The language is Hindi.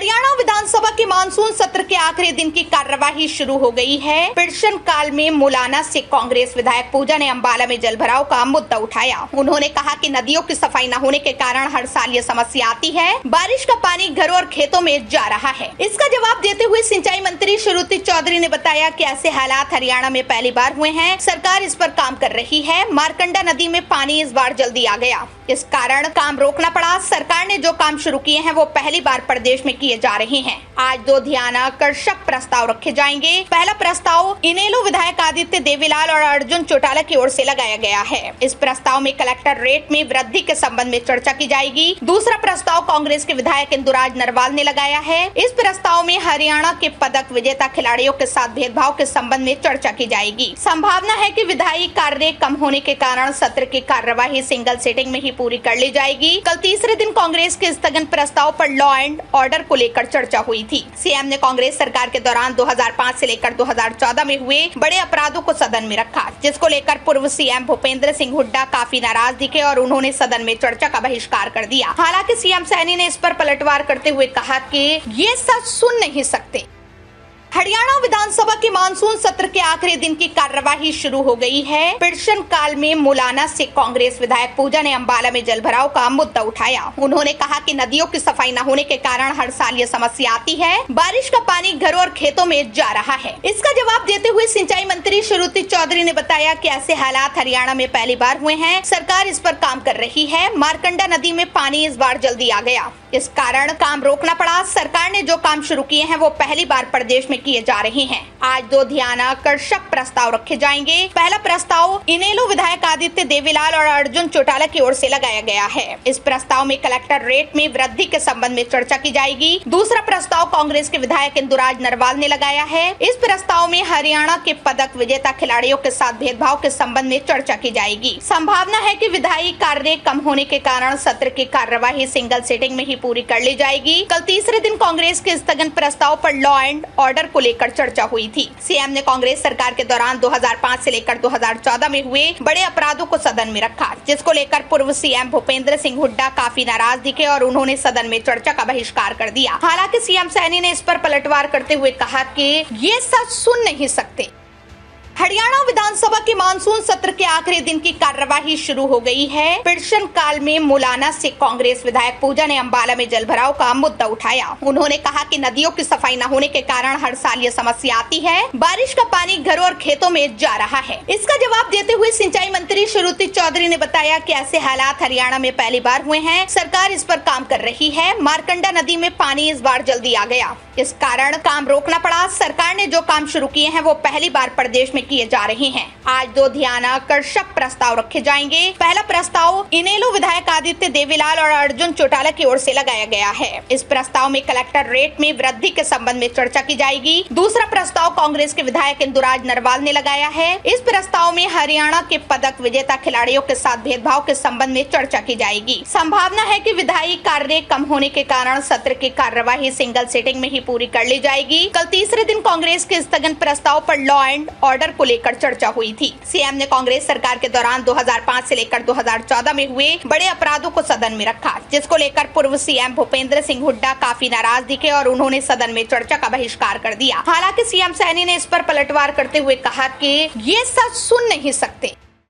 हरियाणा विधानसभा के मानसून सत्र के आखिरी दिन की कार्यवाही शुरू हो गई है। प्रश्न काल में मुलाना से कांग्रेस विधायक पूजा ने अंबाला में जलभराव का मुद्दा उठाया। उन्होंने कहा कि नदियों की सफाई न होने के कारण हर साल ये समस्या आती है। बारिश का पानी घरों और खेतों में जा रहा है। इसका जवाब देते हुए सिंचाई मंत्री श्रुति चौधरी ने बताया कि ऐसे हालात हरियाणा में पहली बार हुए हैं। सरकार इस पर काम कर रही है। मारकंडा नदी में पानी इस बार जल्दी आ गया, इस कारण काम रोकना पड़ा। सरकार ने जो काम शुरू किए हैं वो पहली बार प्रदेश में किए जा रहे हैं। आज दो ध्यानाकर्षक प्रस्ताव रखे जाएंगे। पहला प्रस्ताव इनेलो विधायक आदित्य देवीलाल और अर्जुन चौटाला की ओर से लगाया गया है। इस प्रस्ताव में कलेक्टर रेट में वृद्धि के संबंध में चर्चा की जाएगी। दूसरा प्रस्ताव कांग्रेस के विधायक इंदुराज नरवाल ने लगाया है। इस प्रस्ताव में हरियाणा के पदक विजेता खिलाड़ियों के साथ भेदभाव के संबंध में चर्चा की जाएगी। संभावना है कि विधायी कार्य कम होने के कारण सत्र की कार्यवाही सिंगल सीटिंग में ही पूरी कर ली जाएगी। कल तीसरे दिन कांग्रेस के स्थगन प्रस्ताव पर लॉ एंड ऑर्डर को लेकर चर्चा हुई थी। सीएम ने कांग्रेस सरकार के दौरान 2005 से लेकर 2014 में हुए बड़े अपराधों को सदन में रखा, जिसको लेकर पूर्व सीएम भूपेंद्र सिंह हुड्डा काफी नाराज दिखे और उन्होंने सदन में चर्चा का बहिष्कार कर दिया। हालांकि सीएम सैनी ने इस पर पलटवार करते हुए कहा कि ये सच सुन नहीं सकते। हरियाणा विधानसभा के मानसून सत्र के आखिरी दिन की कार्यवाही शुरू हो गई है। प्रश्न काल में मुलाना से कांग्रेस विधायक पूजा ने अंबाला में जलभराव का मुद्दा उठाया। उन्होंने कहा कि नदियों की सफाई न होने के कारण हर साल ये समस्या आती है। बारिश का पानी घरों और खेतों में जा रहा है। इसका जवाब देते हुए सिंचाई मंत्री श्रुति चौधरी ने बताया कि ऐसे हालात हरियाणा में पहली बार हुए हैं। सरकार इस पर काम कर रही है। मारकंडा नदी में पानी इस बार जल्दी आ गया, इस कारण काम रोकना पड़ा। सरकार ने जो काम शुरू किए हैं वो पहली बार प्रदेश में किए जा रहे हैं। आज दो ध्यानाकर्षक प्रस्ताव रखे जाएंगे। पहला प्रस्ताव इनेलो विधायक आदित्य देवीलाल और अर्जुन चौटाला की ओर से लगाया गया है। इस प्रस्ताव में कलेक्टर रेट में वृद्धि के संबंध में चर्चा की जाएगी। दूसरा प्रस्ताव कांग्रेस के विधायक इंदुराज नरवाल ने लगाया है। इस प्रस्ताव में हरियाणा के पदक विजेता खिलाड़ियों के साथ भेदभाव के संबंध में चर्चा की जाएगी। संभावना है कि विधायी कार्य कम होने के कारण सत्र की कार्यवाही सिंगल सीटिंग में ही पूरी कर ली जाएगी। कल तीसरे दिन कांग्रेस के स्थगन प्रस्ताव पर लॉ एंड ऑर्डर को लेकर चर्चा हुई थी। सीएम ने कांग्रेस सरकार के दौरान 2005 से लेकर 2014 में हुए बड़े अपराधों को सदन में रखा, जिसको लेकर पूर्व सीएम भूपेंद्र सिंह हुड्डा काफी नाराज दिखे और उन्होंने सदन में चर्चा का बहिष्कार कर दिया। हालांकि सीएम सैनी ने इस पर पलटवार करते हुए कहा कि ये सच सुन नहीं सकते। हरियाणा विधानसभा के मानसून सत्र के आखिरी दिन की कार्यवाही शुरू हो गई है। प्रश्न काल में मुलाना से कांग्रेस विधायक पूजा ने अंबाला में जलभराव का मुद्दा उठाया। उन्होंने कहा कि नदियों की सफाई न होने के कारण हर साल ये समस्या आती है। बारिश का पानी घरों और खेतों में जा रहा है। इसका जवाब देते हुए सिंचाई मंत्री श्रुति चौधरी ने बताया कि ऐसे हालात हरियाणा में पहली बार हुए हैं। सरकार इस पर काम कर रही है। मारकंडा नदी में पानी इस बार जल्दी आ गया, इस कारण काम रोकना पड़ा। सरकार ने जो काम शुरू किए हैं वो पहली बार प्रदेश में किए जा रहे हैं। आज दो ध्यानाकर्षक प्रस्ताव रखे जाएंगे। पहला प्रस्ताव इनेलो विधायक आदित्य देवीलाल और अर्जुन चौटाला की ओर से लगाया गया है। इस प्रस्ताव में कलेक्टर रेट में वृद्धि के संबंध में चर्चा की जाएगी। दूसरा प्रस्ताव कांग्रेस के विधायक इंदुराज नरवाल ने लगाया है। इस प्रस्ताव में हरियाणा के पदक विजेता खिलाड़ियों के साथ भेदभाव के संबंध में चर्चा की जाएगी। संभावना है कि विधायी कार्य कम होने के कारण सत्र की कार्यवाही सिंगल सीटिंग में ही पूरी कर ली जाएगी। कल तीसरे दिन कांग्रेस के स्थगन प्रस्ताव पर लॉ एंड ऑर्डर को लेकर चर्चा हुई थी। सीएम ने कांग्रेस सरकार के दौरान 2005 से लेकर 2014 में हुए बड़े अपराधों को सदन में रखा, जिसको लेकर पूर्व सीएम भूपेंद्र सिंह हुड्डा काफी नाराज दिखे और उन्होंने सदन में चर्चा का बहिष्कार कर दिया। हालांकि सीएम सैनी ने इस पर पलटवार करते हुए कहा कि ये सच सुन नहीं सकते।